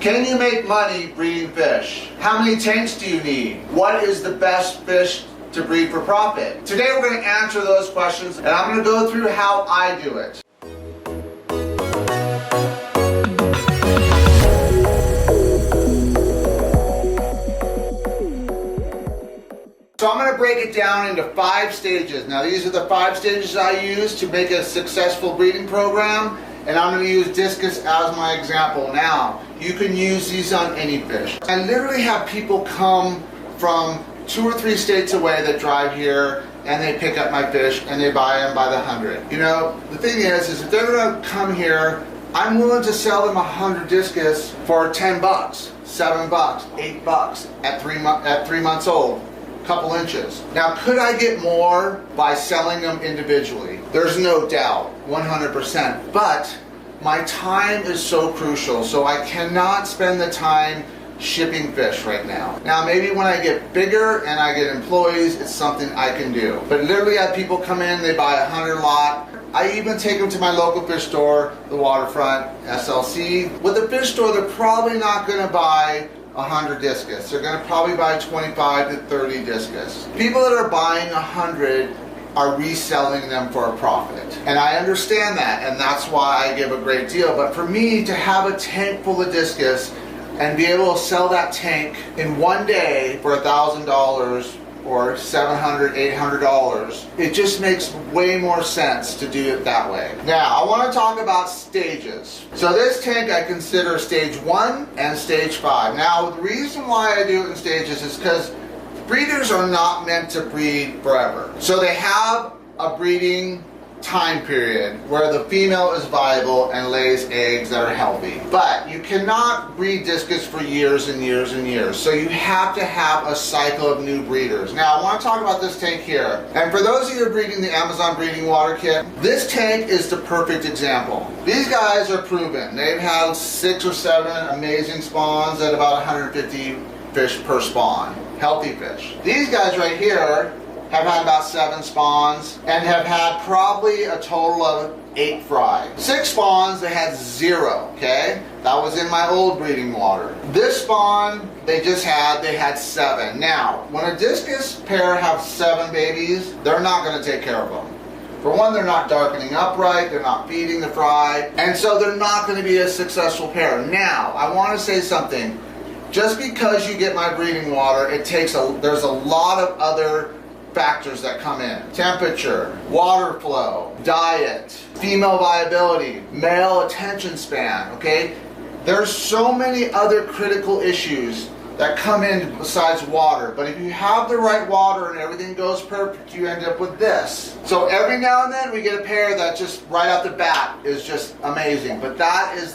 Can you make money breeding fish? How many tanks do you need? What is the best fish to breed for profit? Today we're going to answer those questions, and I'm going to go through how I do it. So I'm going to break it down into 5 stages. Now these are the 5 stages I use to make a successful breeding program, and I'm going to use discus as my example. Now you can use these on any fish. I literally have people come from 2 or 3 states away that drive here and they pick up my fish and they buy them by the hundred. You know, the thing is if they're going to come here, I'm willing to sell them 100 discus for 10 bucks, 7 bucks, 8 bucks at 3 months old. Couple inches. Now, could I get more by selling them individually? There's no doubt, 100%. But my time is so crucial, so I cannot spend the time shipping fish right now. Now, maybe when I get bigger and I get employees, it's something I can do. But literally, I have people come in, they buy 100 lot. I even take them to my local fish store, the Waterfront, SLC. With the fish store, they're probably not going to buy 100 discus. They're going to probably buy 25 to 30 discus. People that are buying 100 are reselling them for a profit. And I understand that, and that's why I give a great deal. But for me to have a tank full of discus and be able to sell that tank in one day for $1,000 or $700, $800, it just makes way more sense to do it that way. Now, I want to talk about stages. So this tank I consider stage 1 and stage 5. Now, the reason why I do it in stages is because breeders are not meant to breed forever. So they have a breeding time period where the female is viable and lays eggs that are healthy. But you cannot breed discus for years and years and years. So you have to have a cycle of new breeders. Now I want to talk about this tank here. And for those of you who are breeding the Amazon breeding water kit, this tank is the perfect example. These guys are proven. They've had 6 or 7 amazing spawns at about 150 fish per spawn. Healthy fish. These guys right here have had about 7 spawns and have had probably a total of 8 fry. 6 spawns, they had 0, okay? That was in my old breeding water. This spawn, they had 7. Now, when a discus pair have 7 babies, they're not gonna take care of them. For one, they're not darkening up right, they're not feeding the fry, and so they're not gonna be a successful pair. Now, I wanna say something. Just because you get my breeding water, there's a lot of other factors that come in. Temperature, water flow, diet, female viability, male attention span, okay? There's so many other critical issues that come in besides water, but if you have the right water and everything goes perfect, you end up with this. So every now and then we get a pair that just right off the bat is just amazing, but that is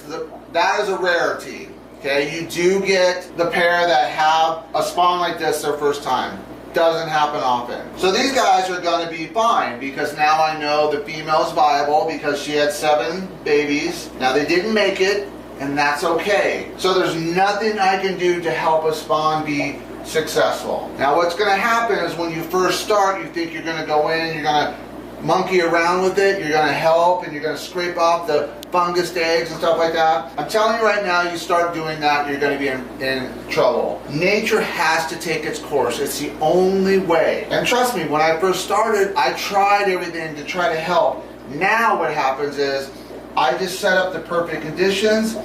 a rarity, okay? You do get the pair that have a spawn like this their first time. Doesn't happen often. So these guys are going to be fine because now I know the female is viable because she had 7 babies. Now they didn't make it, and that's okay. So there's nothing I can do to help a spawn be successful. Now what's going to happen is when you first start, you think you're going to go in, you're going to monkey around with it, you're going to help, and you're going to scrape off the fungus eggs and stuff like that. I'm telling you right now, you start doing that, you're going to be in trouble. Nature has to take its course. It's the only way. And trust me, when I first started, I tried everything to try to help. Now what happens is, I just set up the perfect conditions,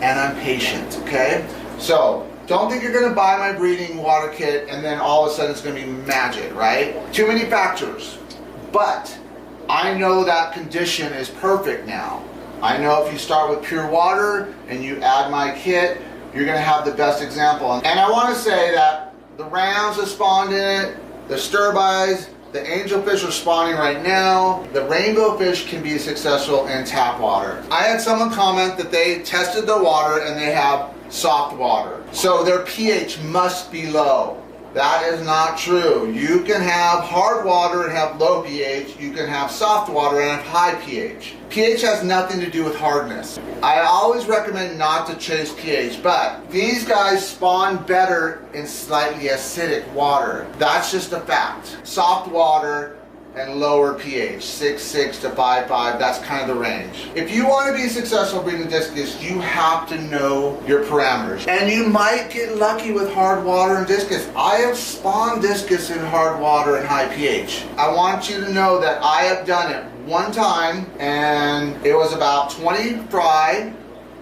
and I'm patient, okay? So, don't think you're going to buy my breeding water kit, and then all of a sudden it's going to be magic, right? Too many factors. But I know that condition is perfect now. I know if you start with pure water and you add my kit, you're going to have the best example. And I want to say that the rams that spawned in it, the sterbies, the angelfish are spawning right now. The rainbow fish can be successful in tap water. I had someone comment that they tested the water and they have soft water. So their pH must be low. That is not true. You can have hard water and have low pH. You can have soft water and have high pH. pH has nothing to do with hardness. I always recommend not to chase pH, but these guys spawn better in slightly acidic water. That's just a fact. Soft water and lower pH, 6.6 to 5.5, that's kind of the range. If you want to be successful breeding discus, you have to know your parameters. And you might get lucky with hard water and discus. I have spawned discus in hard water and high pH. I want you to know that I have done it one time, and it was about 20 fry,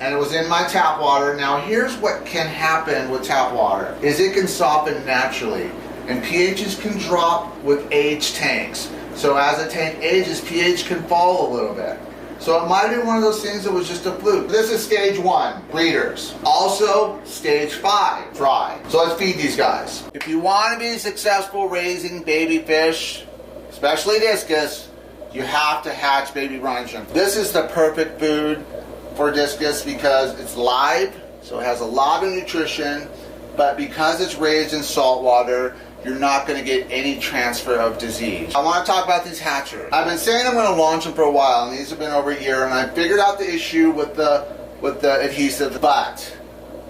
and it was in my tap water. Now here's what can happen with tap water, is it can soften naturally. And pHs can drop with aged tanks. So as a tank ages, pH can fall a little bit. So it might have been one of those things that was just a fluke. This is stage 1, breeders. Also, stage 5, fry. So let's feed these guys. If you want to be successful raising baby fish, especially discus, you have to hatch baby brine shrimp. This is the perfect food for discus because it's live, so it has a lot of nutrition, but because it's raised in salt water, you're not going to get any transfer of disease. I want to talk about these hatchers. I've been saying I'm going to launch them for a while, and these have been over a year, and I figured out the issue with the adhesive, but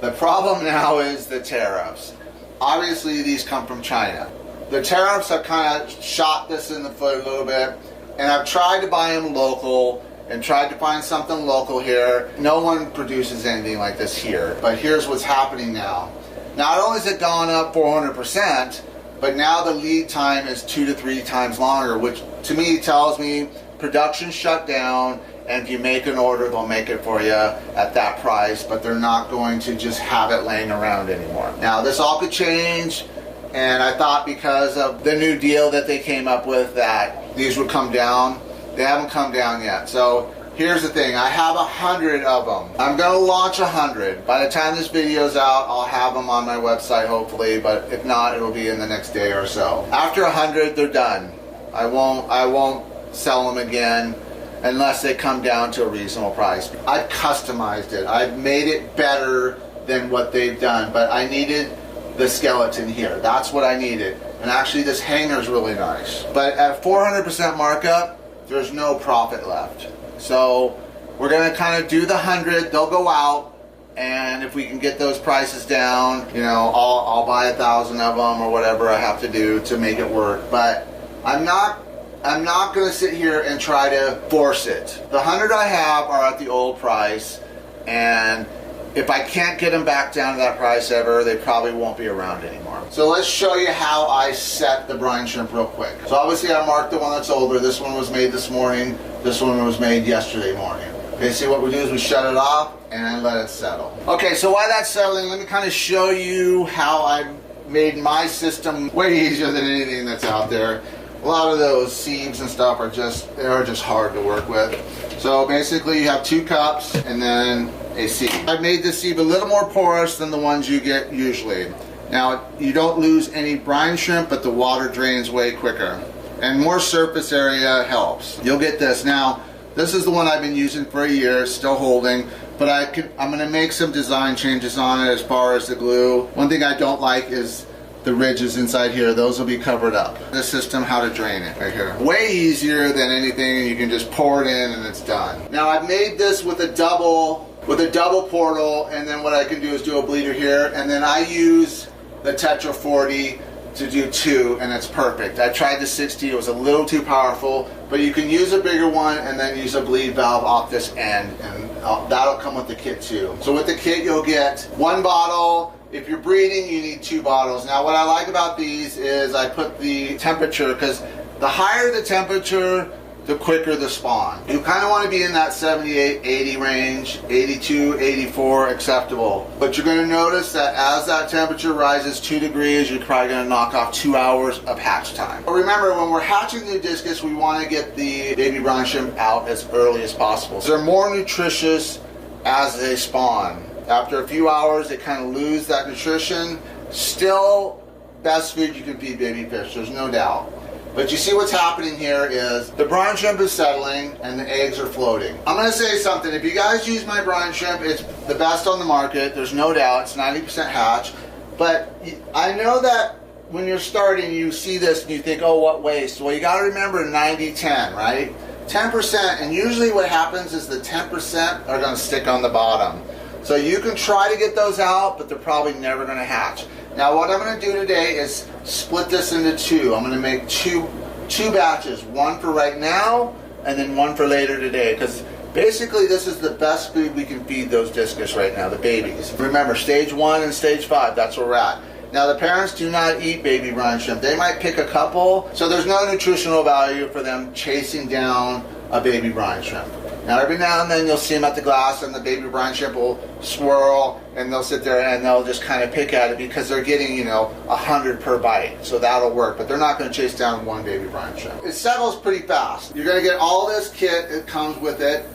the problem now is the tariffs. Obviously, these come from China. The tariffs have kind of shot this in the foot a little bit, and I've tried to buy them local and tried to find something local here. No one produces anything like this here, but here's what's happening now. Not only has it gone up 400%, but now the lead time is 2 to 3 times longer, which to me tells me production shut down, and if you make an order, they'll make it for you at that price, but they're not going to just have it laying around anymore. Now this all could change, and I thought because of the new deal that they came up with that these would come down. They haven't come down yet. So here's the thing, I have 100 of them. I'm going to launch 100. By the time this video's out, I'll have them on my website hopefully, but if not, it'll be in the next day or so. After 100, they're done. I won't sell them again unless they come down to a reasonable price. I've customized it. I've made it better than what they've done, but I needed the skeleton here. That's what I needed. And actually this hanger is really nice. But at 400% markup, there's no profit left. So we're going to kind of do the 100, they'll go out, and if we can get those prices down, you know, I'll buy 1,000 of them or whatever I have to do to make it work. But I'm not going to sit here and try to force it. The 100 I have are at the old price, and if I can't get them back down to that price ever, they probably won't be around anymore. So let's show you how I set the brine shrimp real quick. So obviously I marked the one that's older. This one was made this morning. This one was made yesterday morning. Okay, see what we do is we shut it off and let it settle. Okay, so while that's settling, let me kind of show you how I made my system way easier than anything that's out there. A lot of those sieves and stuff are just hard to work with. So basically you have 2 cups and then a sieve. I've made this sieve a little more porous than the ones you get usually. Now you don't lose any brine shrimp, but the water drains way quicker. And more surface area helps. You'll get this. Now, this is the one I've been using for a year, still holding, but I'm going to make some design changes on it as far as the glue. One thing I don't like is the ridges inside here. Those will be covered up. The system, how to drain it right here. Way easier than anything. You can just pour it in and it's done. Now, I've made this with a double portal, and then what I can do is do a bleeder here, and then I use the Tetra 40 to do 2, and it's perfect. I tried the 60, it was a little too powerful, but you can use a bigger one and then use a bleed valve off this end, and that'll come with the kit too. So with the kit you'll get 1 bottle. If you're breeding, you need 2 bottles. Now what I like about these is I put the temperature, because the higher the temperature, the quicker the spawn. You kind of want to be in that 78, 80 range, 82, 84 acceptable. But you're going to notice that as that temperature rises 2 degrees, you're probably going to knock off 2 hours of hatch time. But remember, when we're hatching the discus, we want to get the baby brine shrimp out as early as possible. So they're more nutritious as they spawn. After a few hours, they kind of lose that nutrition. Still, best food you can feed baby fish, there's no doubt. But you see what's happening here is the brine shrimp is settling and the eggs are floating. I'm going to say something. If you guys use my brine shrimp, it's the best on the market. There's no doubt. It's 90% hatch. But I know that when you're starting, you see this and you think, oh, what waste? Well, you got to remember 90-10, right? 10%. And usually what happens is the 10% are going to stick on the bottom. So you can try to get those out, but they're probably never going to hatch. Now what I'm going to do today is split this into 2. I'm going to make two 2 batches, one for right now and then one for later today, because basically this is the best food we can feed those discus right now, the babies. Remember, stage 1 and stage 5, that's where we're at. Now the parents do not eat baby brine shrimp. They might pick a couple, so there's no nutritional value for them chasing down a baby brine shrimp. Now every now and then you'll see them at the glass and the baby brine shrimp will swirl and they'll sit there and they'll just kind of pick at it because they're getting, you know, 100 per bite. So that'll work, but they're not going to chase down one baby brine shrimp. It settles pretty fast. You're going to get all this kit, it comes with it,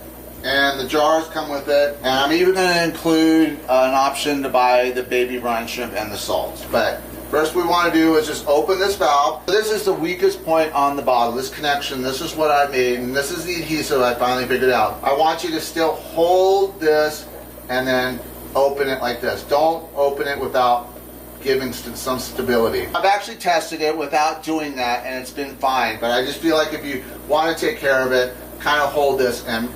and the jars come with it. And I'm even going to include an option to buy the baby brine shrimp and the salt. But first we want to do is just open this valve. This is the weakest point on the bottle, this connection. This is what I made, and this is the adhesive I finally figured out. I want you to still hold this and then open it like this. Don't open it without giving some stability. I've actually tested it without doing that and it's been fine, but I just feel like if you want to take care of it, kind of hold this and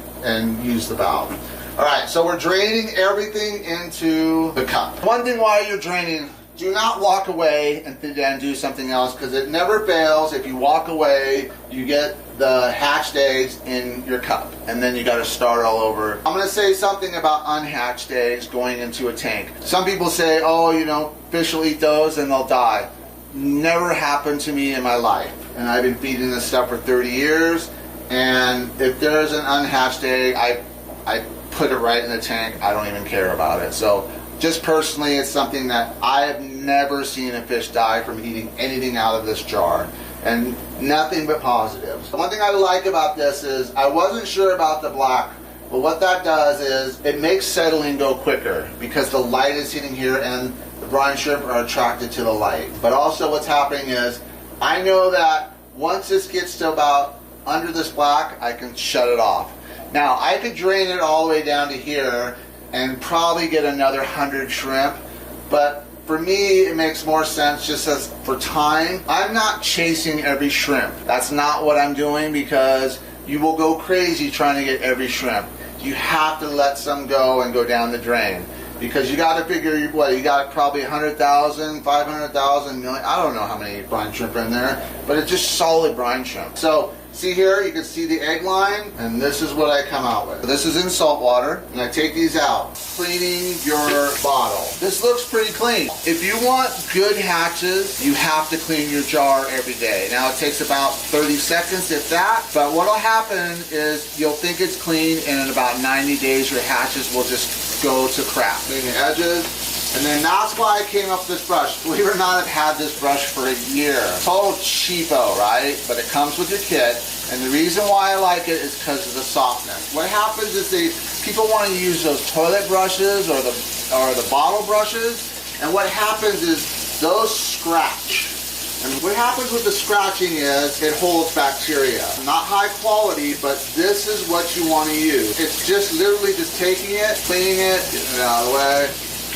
use the valve. Alright, so we're draining everything into the cup. One thing while you're draining, do not walk away and then do something else, because it never fails. If you walk away, you get the hatched eggs in your cup, and then you got to start all over. I'm going to say something about unhatched eggs going into a tank. Some people say, oh, you know, fish will eat those and they'll die. Never happened to me in my life, and I've been feeding this stuff for 30 years, and if there's an unhatched egg, I put it right in the tank. I don't even care about it. So just personally, it's something that I have never seen a fish die from eating anything out of this jar, and nothing but positives. One thing I like about this is I wasn't sure about the black, but what that does is it makes settling go quicker because the light is hitting here and the brine shrimp are attracted to the light. But also what's happening is I know that once this gets to about under this black, I can shut it off. Now I could drain it all the way down to here and probably get another 100 shrimp, but for me it makes more sense just as for time. I'm not chasing every shrimp. That's not what I'm doing, because you will go crazy trying to get every shrimp. You have to let some go and go down the drain, because you got to figure, what, you got probably 100,000, 500,000 million, I don't know how many brine shrimp are in there, but it's just solid brine shrimp. So see here, you can see the egg line, and this is what I come out with. This is in salt water, and I take these out. Cleaning your bottle. This looks pretty clean. If you want good hatches, you have to clean your jar every day. Now it takes about 30 seconds, if that, but what'll happen is you'll think it's clean, and in about 90 days your hatches will just go to crap. Clean the edges. And then that's why I came up with this brush. Believe it or not, I've had this brush for a year. Total cheapo, right? But it comes with your kit. And the reason why I like it is because of the softness. What happens is people want to use those toilet brushes or the bottle brushes. And what happens is those scratch. And what happens with the scratching is it holds bacteria. Not high quality, but this is what you want to use. It's just literally just taking it, cleaning it, getting it out of the way,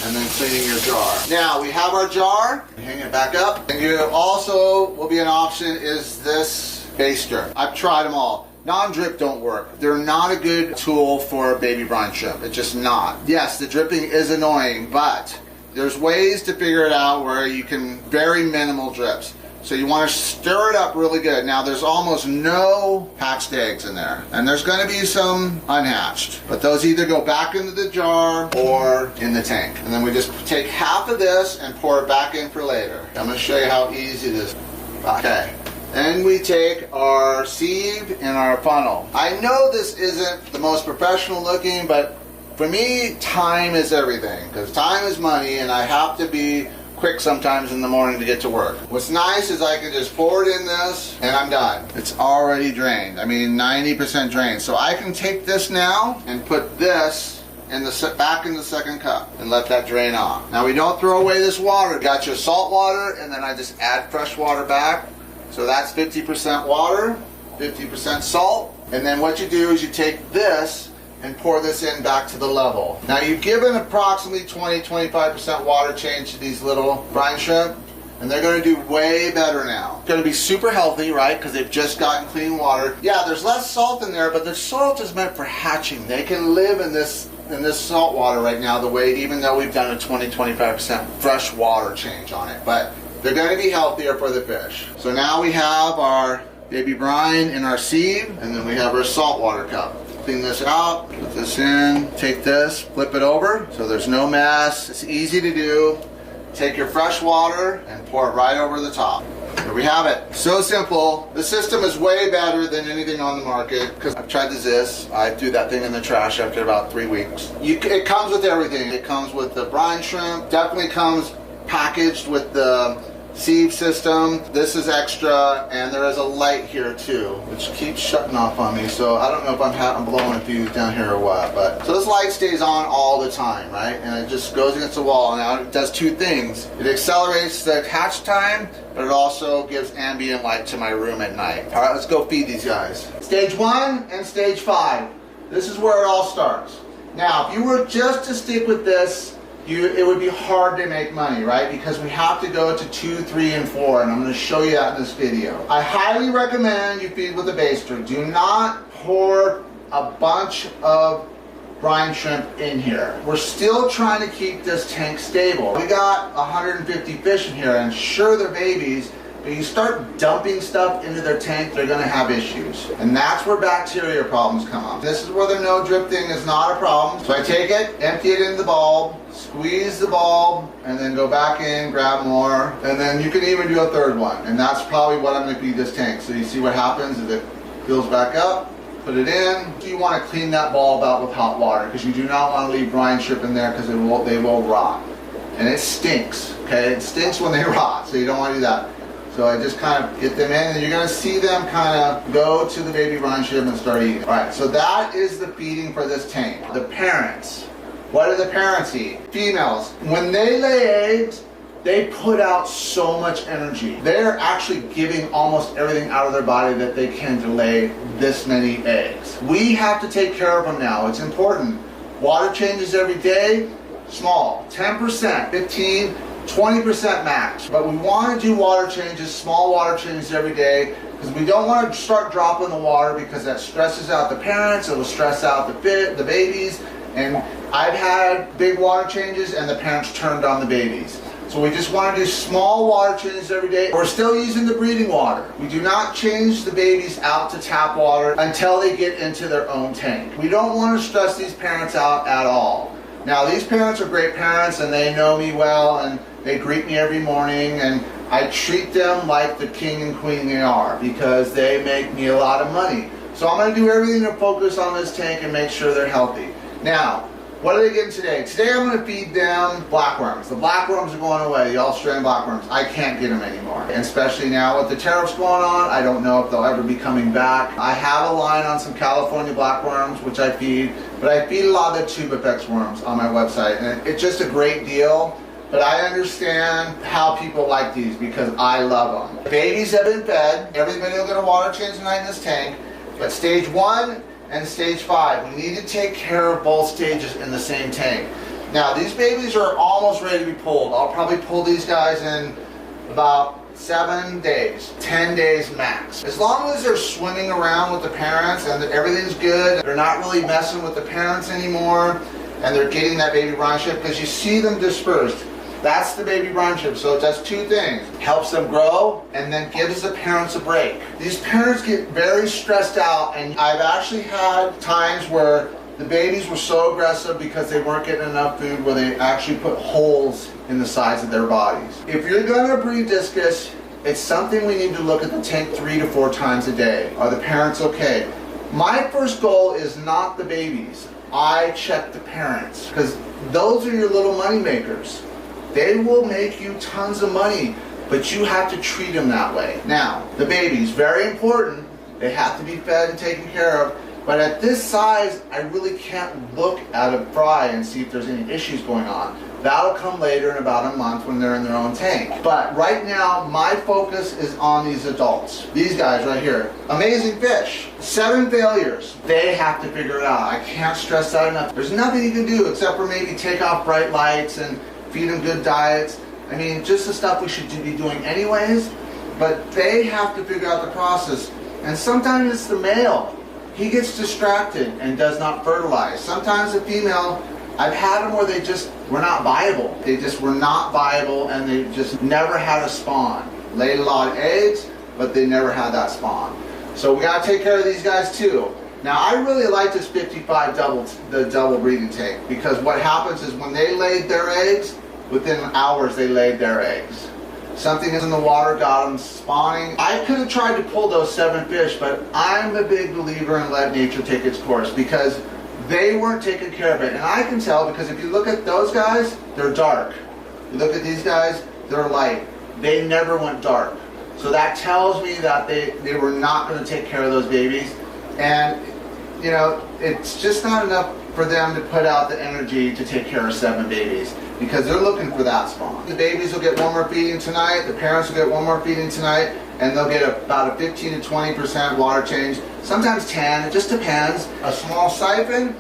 and then cleaning your jar. Now we have our jar, hang it back up, and you also will be an option is this baster. I've tried them all. Non-drip don't work. They're not a good tool for baby brine shrimp. It's just not. Yes, the dripping is annoying, but there's ways to figure it out where you can very minimal drips. So you want to stir it up really good. Now there's almost no hatched eggs in there. And there's going to be some unhatched. But those either go back into the jar or in the tank. And then we just take half of this and pour it back in for later. I'm going to show you how easy this is. Okay. Then we take our sieve and our funnel. I know this isn't the most professional looking, but for me, time is everything. Because time is money, and I have to be quick sometimes in the morning to get to work. What's nice is I can just pour it in this and I'm done. It's already drained. I mean 90% drained. So I can take this now and put this in back in the second cup and let that drain off. Now we don't throw away this water. Got your salt water, and then I just add fresh water back. So that's 50% water, 50% salt. And then what you do is you take this and pour this in back to the level. Now you've given approximately 20-25% water change to these little brine shrimp, and they're going to do way better now. It's going to be super healthy, right? Because they've just gotten clean water. Yeah, there's less salt in there, but the salt is meant for hatching. They can live in this salt water right now, the way, even though we've done a 20-25% fresh water change on it. But they're going to be healthier for the fish. So now we have our baby brine in our sieve, and then we have our saltwater cup. Clean this out, put this in, take this, flip it over so there's no mess. It's easy to do. Take your fresh water and pour it right over the top. There we have it. So simple. The system is way better than anything on the market because I've tried this. I threw that thing in the trash after about 3 weeks. It comes with everything. It comes with the brine shrimp. Definitely comes packaged with the sieve system. This is extra, and there is a light here too, which keeps shutting off on me. So I don't know if I'm blowing a fuse down here or what. But so this light stays on all the time, right? And it just goes against the wall. Now it does two things. It accelerates the hatch time, but it also gives ambient light to my room at night. All right, let's go feed these guys. Stage 1 and stage 5. This is where it all starts. Now, if you were just to stick with this, it would be hard to make money, right? Because we have to go to 2, 3, and 4, and I'm going to show you that in this video. I highly recommend you feed with a baster. Do not pour a bunch of brine shrimp in here. We're still trying to keep this tank stable. We got 150 fish in here, and sure, they're babies, but you start dumping stuff into their tank, they're going to have issues. And that's where bacteria problems come up. This is where the no drip thing is not a problem. So I take it, empty it into the bulb, squeeze the bulb, and then go back in, grab more, and then you can even do a third one. And that's probably what I'm going to feed this tank. So you see what happens is it fills back up, put it in. You want to clean that bulb out with hot water because you do not want to leave brine shrimp in there because they will rot. And it stinks, okay? It stinks when they rot, so you don't want to do that. So I just kind of get them in, and you're going to see them kind of go to the baby brine shrimp and start eating. All right, so that is the feeding for this tank. The parents. What do the parents eat? Females. When they lay eggs, they put out so much energy. They're actually giving almost everything out of their body that they can to lay this many eggs. We have to take care of them now. It's important. Water changes every day. Small. 10%, 15, 20% max. But we want to do water changes, small water changes every day, because we don't want to start dropping the water because that stresses out the parents, it'll stress out the babies, and I've had big water changes and the parents turned on the babies. So we just want to do small water changes every day. We're still using the breeding water. We do not change the babies out to tap water until they get into their own tank. We don't want to stress these parents out at all. Now, these parents are great parents and they know me well and they greet me every morning, and I treat them like the king and queen they are because they make me a lot of money. So I'm going to do everything to focus on this tank and make sure they're healthy. Now, what are they getting today? Today I'm going to feed them blackworms. The blackworms are going away, the Australian blackworms. I can't get them anymore. And especially now with the tariffs going on, I don't know if they'll ever be coming back. I have a line on some California blackworms, which I feed, but I feed a lot of the tubifex worms on my website. And it's just a great deal. But I understand how people like these because I love them. Babies have been fed. Everybody will get a water change tonight in this tank. But stage 1 and stage 5, we need to take care of both stages in the same tank. Now these babies are almost ready to be pulled. I'll probably pull these guys in about 7 days, 10 days max. As long as they're swimming around with the parents and everything's good, they're not really messing with the parents anymore, and they're getting that baby brine shrimp because you see them dispersed. That's the baby brine shrimp. So it does two things. Helps them grow and then gives the parents a break. These parents get very stressed out, and I've actually had times where the babies were so aggressive because they weren't getting enough food where they actually put holes in the sides of their bodies. If you're going to breed discus, it's something we need to look at the tank 3 to 4 times a day. Are the parents okay? My first goal is not the babies. I check the parents because those are your little money makers. They will make you tons of money, but you have to treat them that way. Now, the babies, very important. They have to be fed and taken care of. But at this size, I really can't look at a fry and see if there's any issues going on. That'll come later in about a month when they're in their own tank. But right now, my focus is on these adults. These guys right here. Amazing fish. 7 failures. They have to figure it out. I can't stress that enough. There's nothing you can do except for maybe take off bright lights and feed them good diets. I mean, just the stuff we should be doing anyways, but they have to figure out the process. And sometimes it's the male. He gets distracted and does not fertilize. Sometimes the female, I've had them where they just were not viable. They just were not viable and they just never had a spawn. Laid a lot of eggs, but they never had that spawn. So we gotta take care of these guys too. Now I really like this 55 double breeding tank, because what happens is when they laid their eggs, within hours they laid their eggs. Something is in the water, got them spawning. I could have tried to pull those 7 fish, but I'm a big believer in let nature take its course, because they weren't taking care of it. And I can tell, because if you look at those guys, they're dark. You look at these guys, they're light. They never went dark. So that tells me that they were not going to take care of those babies. And, you know, it's just not enough for them to put out the energy to take care of 7 babies, because they're looking for that spawn. The babies will get one more feeding tonight, the parents will get one more feeding tonight, and they'll get about a 15 to 20% water change, sometimes 10, it just depends. A small siphon,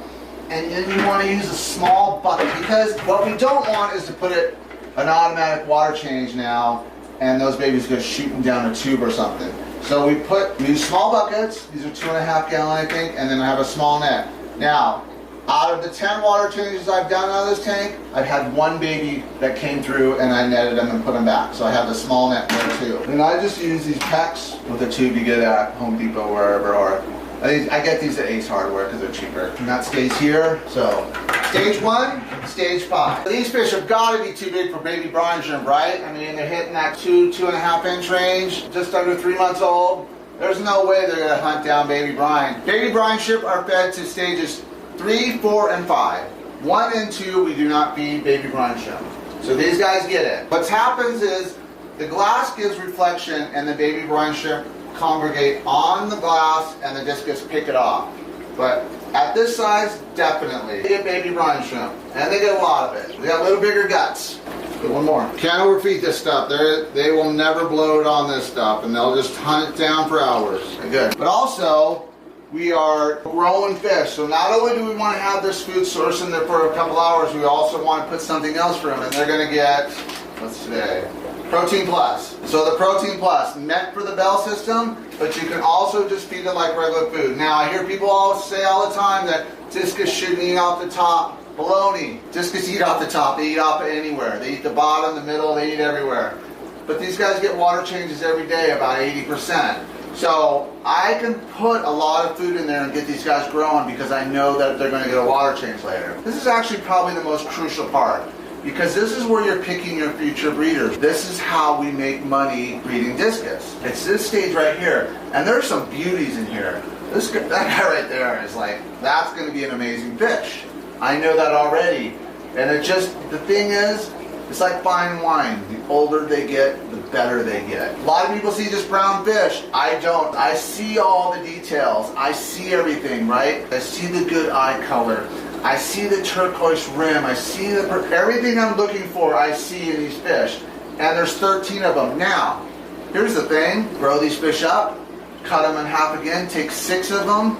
and then you want to use a small bucket, because what we don't want is to put it an automatic water change now, and those babies go shooting down a tube or something. So we use small buckets, these are 2.5 gallon I think, and then I have a small net. Now, out of the 10 water changes I've done out of this tank, I've had 1 baby that came through and I netted them and put them back. So I have the small net there too. And I just use these pecks with a tube you get at Home Depot, wherever, or I get these at Ace Hardware because they're cheaper. And that stays here. So stage 1, stage 5. These fish have got to be too big for baby brine shrimp, right? I mean, they're hitting that 2.5 inch range, just under 3 months old. There's no way they're going to hunt down baby brine. Baby brine shrimp are fed to stages 3, 4, and 5. 1 and 2, we do not feed baby brine shrimp. So these guys get it. What happens is the glass gives reflection and the baby brine shrimp congregate on the glass and the discus pick it off. But at this size, definitely. They get baby brine shrimp, and they get a lot of it. They got little bigger guts. Good, one more. Can't overfeed this stuff. They will never bloat on this stuff, and they'll just hunt it down for hours. Good. But also, we are growing fish, so not only do we want to have this food source in there for a couple hours, we also want to put something else for them, and they're going to get, what's today? Protein Plus. So the Protein Plus, meant for the bell system, but you can also just feed it like regular food. Now I hear people all say all the time that discus shouldn't eat off the top. Baloney. Discus eat off the top, they eat off it anywhere. They eat the bottom, the middle, they eat everywhere. But these guys get water changes every day, about 80%. So I can put a lot of food in there and get these guys growing because I know that they're going to get a water change later. This is actually probably the most crucial part, because this is where you're picking your future breeders. This is how we make money breeding discus. It's this stage right here, and there's some beauties in here. That guy right there is like, that's going to be an amazing fish. I know that already. And the thing is, it's like fine wine. The older they get, the better they get. A lot of people see just brown fish. I don't. I see all the details. I see everything, right? I see the good eye color. I see the turquoise rim. I see everything I'm looking for, I see in these fish. And there's 13 of them. Now, here's the thing. Grow these fish up, cut them in half again, take 6 of them,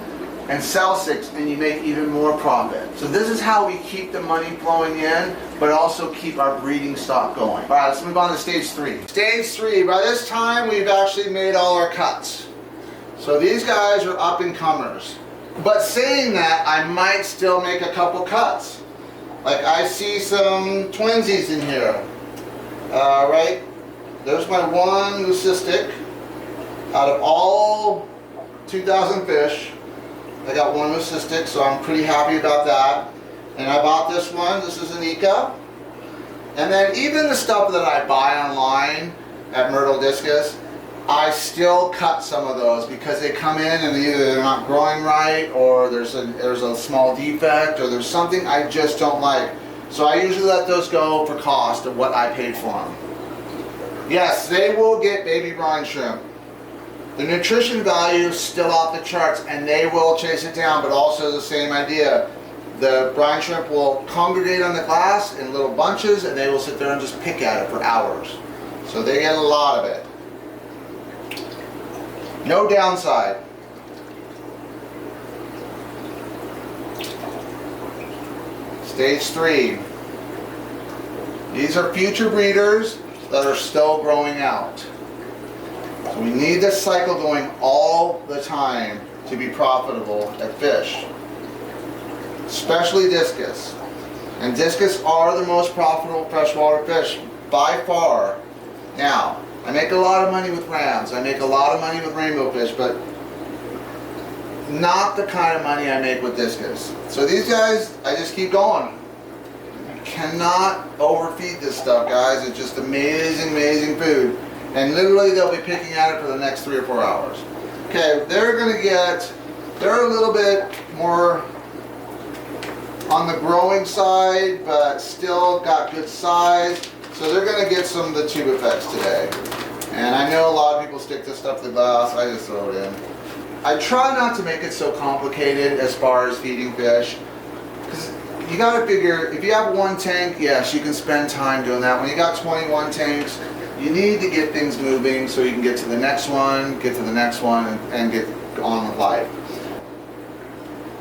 and sell 6, and you make even more profit. So this is how we keep the money flowing in, but also keep our breeding stock going. All right, let's move on to stage 3. Stage 3, by this time we've actually made all our cuts. So these guys are up and comers. But saying that, I might still make a couple cuts. Like I see some twinsies in here. Right, there's my one leucistic. Out of all 2,000 fish, I got one leucistic, so I'm pretty happy about that. And I bought this one. This is an Ika. And then even the stuff that I buy online at Myrtle Discus, I still cut some of those because they come in and either they're not growing right, or there's a small defect, or there's something I just don't like. So I usually let those go for cost of what I paid for them. Yes, they will get baby brine shrimp. The nutrition value is still off the charts, and they will chase it down, but also the same idea. The brine shrimp will congregate on the glass in little bunches, and they will sit there and just pick at it for hours. So they get a lot of it. No downside. Stage 3. These are future breeders that are still growing out. So we need this cycle going all the time to be profitable at fish. Especially discus. And discus are the most profitable freshwater fish by far. Now, I make a lot of money with rams. I make a lot of money with rainbow fish, but not the kind of money I make with discus. So these guys, I just keep going. You cannot overfeed this stuff, guys. It's just amazing, amazing food. And literally they'll be picking at it for the next 3 or 4 hours. Okay, they're a little bit more on the growing side, but still got good size. So they're gonna get some of the tube effects today. And I know a lot of people stick this stuff to the glass, I just throw it in. I try not to make it so complicated as far as feeding fish. Because you gotta figure, if you have 1 tank, yes, you can spend time doing that. When you got 21 tanks, you need to get things moving so you can get to the next one, get to the next one, and get on with life.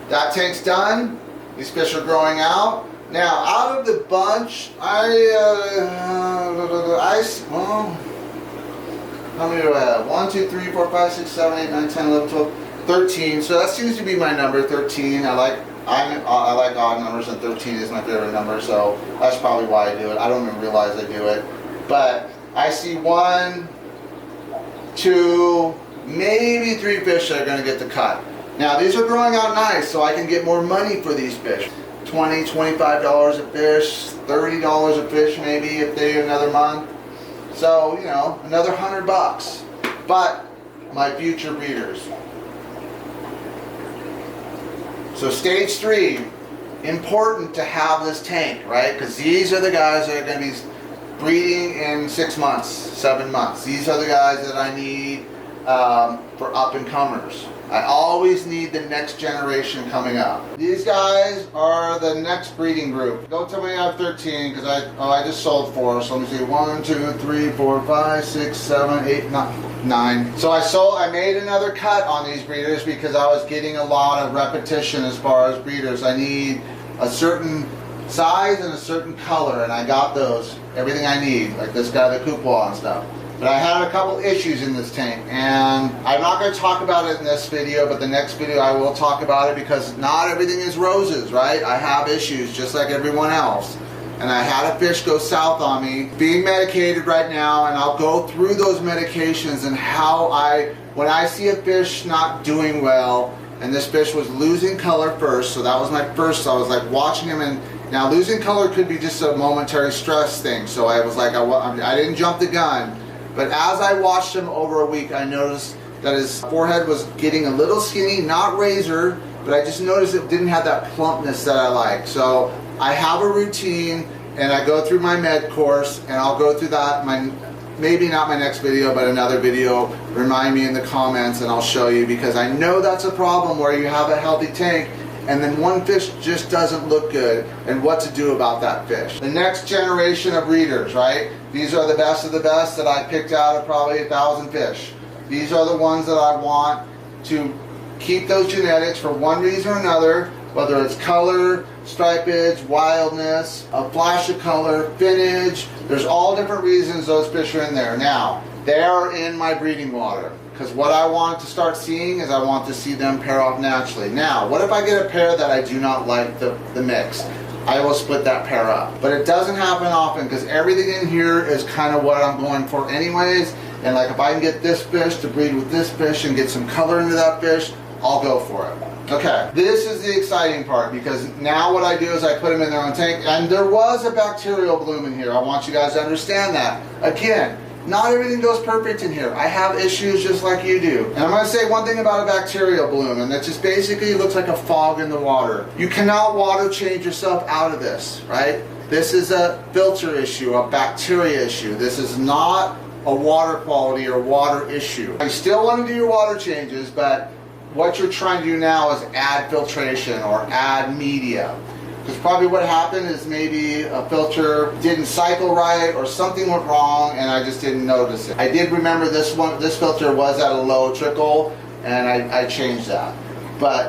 That tank's done. These fish are growing out. Now, out of the bunch, how many do I have? 1, 2, 3, 4, 5, 6, 7, 8, 9, 10, 11, 12, 13. So that seems to be my number, 13. I like odd numbers, and 13 is my favorite number. So that's probably why I do it. I don't even realize I do it. But I see 1, 2, maybe 3 fish that are going to get the cut. Now these are growing out nice, so I can get more money for these fish. $20, $25 a fish, $30 a fish maybe if they another month. So, you know, another $100. But my future breeders. So stage 3, important to have this tank, right? Because these are the guys that are going to be breeding in 6 months, 7 months. These are the guys that I need for up and comers. I always need the next generation coming up. These guys are the next breeding group. Don't tell me I have 13 because I just sold 4. So let me see, 1, 2, 3, 4, 5, 6, 7, 8, 9. So I made another cut on these breeders because I was getting a lot of repetition as far as breeders. I need a certain size and a certain color, and I got those. Everything I need, like this guy, the Kuwabara and stuff. But I had a couple issues in this tank, and I'm not going to talk about it in this video, but the next video I will talk about it because not everything is roses, right? I have issues just like everyone else. And I had a fish go south on me, being medicated right now, and I'll go through those medications and how when I see a fish not doing well, and this fish was losing color first, so that was my first, so I was like watching him, and now losing color could be just a momentary stress thing, so I was like, I didn't jump the gun. But as I watched him over a week, I noticed that his forehead was getting a little skinny, not razor, but I just noticed it didn't have that plumpness that I like. So I have a routine, and I go through my med course, and I'll go through that, maybe not my next video, but another video. Remind me in the comments, and I'll show you, because I know that's a problem where you have a healthy tank, and then one fish just doesn't look good, and what to do about that fish. The next generation of breeders, right? These are the best of the best that I picked out of probably 1,000 fish. These are the ones that I want to keep those genetics for one reason or another, whether it's color, stripage, wildness, a flash of color, finnage. There's all different reasons those fish are in there. Now, they are in my breeding water. Because what I want to start seeing is I want to see them pair off naturally. Now, what if I get a pair that I do not like the mix? I will split that pair up. But it doesn't happen often because everything in here is kind of what I'm going for anyways. And like if I can get this fish to breed with this fish and get some color into that fish, I'll go for it. Okay, this is the exciting part because now what I do is I put them in their own tank. And there was a bacterial bloom in here. I want you guys to understand that. Again, not everything goes perfect in here. I have issues just like you do. And I'm going to say one thing about a bacterial bloom, and that just basically looks like a fog in the water. You cannot water change yourself out of this, right? This is a filter issue, a bacteria issue. This is not a water quality or water issue. You still want to do your water changes, but what you're trying to do now is add filtration or add media. Because probably what happened is maybe a filter didn't cycle right or something went wrong and I just didn't notice it. I did remember this filter was at a low trickle and I changed that.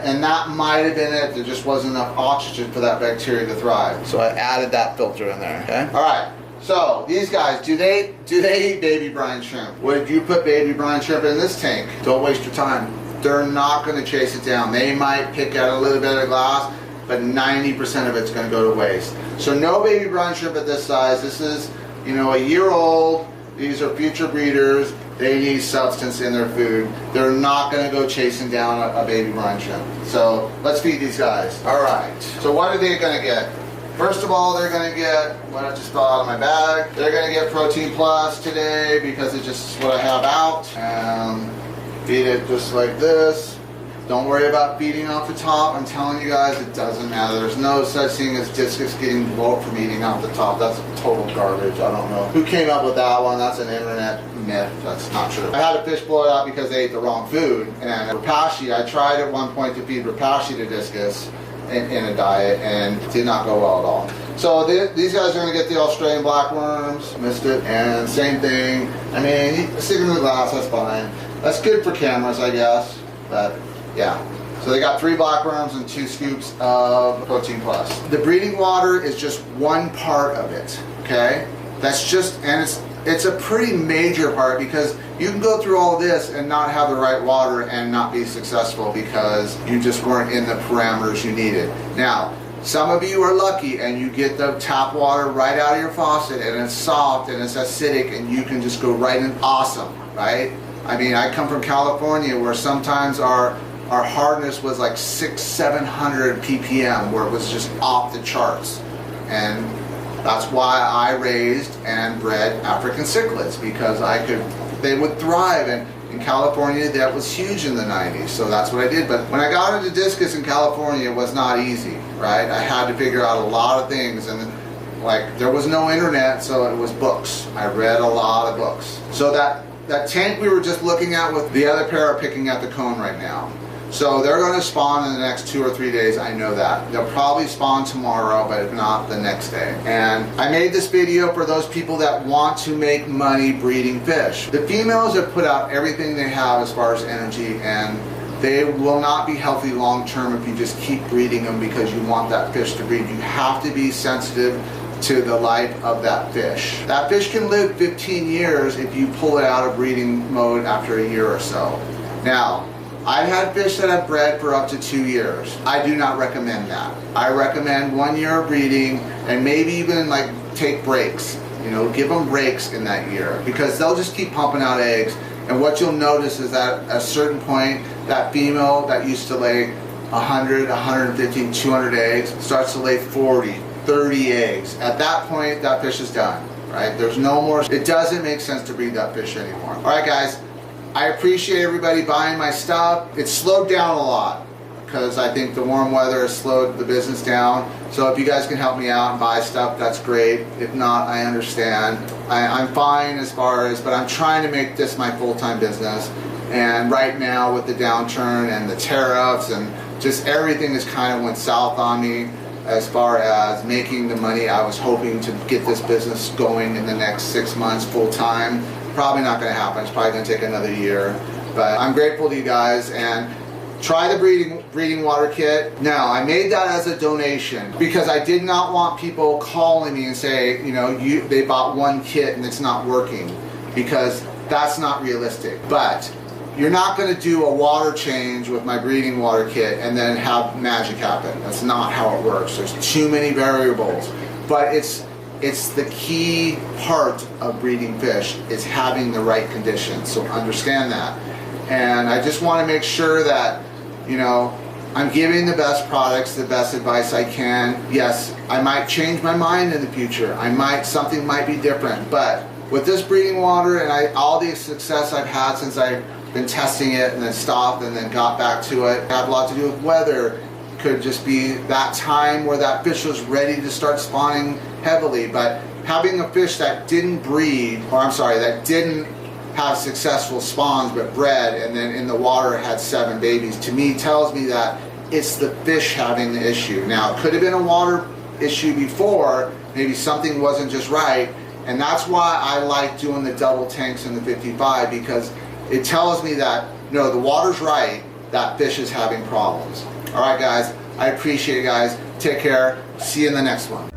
And that might have been it. There just wasn't enough oxygen for that bacteria to thrive. So I added that filter in there, okay? All right, so these guys, do they eat baby brine shrimp? Would you put baby brine shrimp in this tank? Don't waste your time. They're not gonna chase it down. They might pick at a little bit of glass, but 90% of it's going to go to waste. So no baby brine shrimp at this size. This is, a year old. These are future breeders. They need substance in their food. They're not going to go chasing down a baby brine shrimp. So let's feed these guys. All right. So what are they going to get? First of all, they're going to get what I just fell out of my bag. They're going to get Protein Plus today because it's just what I have out. And feed it just like this. Don't worry about feeding off the top. I'm telling you guys, it doesn't matter. There's no such thing as discus getting bloat from eating off the top. That's total garbage. I don't know who came up with that one. That's an internet myth. That's not true. I had a fish blow it out because they ate the wrong food. And rapashi, I tried at one point to feed rapashi to discus in a diet, and it did not go well at all. So these guys are going to get the Australian black worms. Missed it. And same thing. I mean, stick them in the glass, that's fine. That's good for cameras, I guess. But yeah. So they got 3 blackworms and 2 scoops of Protein Plus. The breeding water is just one part of it, okay? That's just, and it's a pretty major part, because you can go through all this and not have the right water and not be successful because you just weren't in the parameters you needed. Now, some of you are lucky and you get the tap water right out of your faucet and it's soft and it's acidic and you can just go right in. Awesome, right? I mean, I come from California where sometimes our hardness was like 600-700 ppm, where it was just off the charts. And that's why I raised and bred African cichlids, because they would thrive. And in California, that was huge in the 90s, so that's what I did. But when I got into discus in California, it was not easy, right? I had to figure out a lot of things, and like there was no internet, so it was books. I read a lot of books. So that tank we were just looking at, with the other pair are picking at the cone right now. So they're going to spawn in the next 2 or 3 days, I know that. They'll probably spawn tomorrow, but if not, the next day. And I made this video for those people that want to make money breeding fish. The females have put out everything they have as far as energy, and they will not be healthy long term if you just keep breeding them because you want that fish to breed. You have to be sensitive to the life of that fish. That fish can live 15 years if you pull it out of breeding mode after a year or so. Now, I've had fish that have bred for up to 2 years. I do not recommend that. I recommend 1 year of breeding, and maybe even like take breaks. You know, give them breaks in that year, because they'll just keep pumping out eggs. And what you'll notice is that at a certain point, that female that used to lay 100, 150, 200 eggs starts to lay 40, 30 eggs. At that point, that fish is done, right? There's no more, it doesn't make sense to breed that fish anymore. All right, guys. I appreciate everybody buying my stuff. It's slowed down a lot because I think the warm weather has slowed the business down. So if you guys can help me out and buy stuff, that's great. If not, I understand. I'm fine as far as, but I'm trying to make this my full-time business. And right now with the downturn and the tariffs and just everything has kind of went south on me as far as making the money I was hoping to get this business going in the next 6 months full-time. Probably not going to happen. It's probably going to take another year. But I'm grateful to you guys, and try the breeding water kit. Now, I made that as a donation because I did not want people calling me and say, you know, they bought 1 kit and it's not working, because that's not realistic. But you're not going to do a water change with my breeding water kit and then have magic happen. That's not how it works. There's too many variables. But it's the key part of breeding fish is having the right conditions, so understand that. And I just want to make sure that, you know, I'm giving the best products, the best advice I can. Yes, I might change my mind in the future. Something might be different, but with this breeding water and all the success I've had since I've been testing it and then stopped and then got back to it, had a lot to do with weather. Could just be that time where that fish was ready to start spawning heavily. But having a fish that didn't breed, or I'm sorry, that didn't have successful spawns but bred and then in the water had 7 babies, to me tells me that it's the fish having the issue. Now, it could have been a water issue before, maybe something wasn't just right, and that's why I like doing the double tanks in the 55, because it tells me that, no, the water's right, that fish is having problems. All right, guys, I appreciate it, guys. Take care. See you in the next one.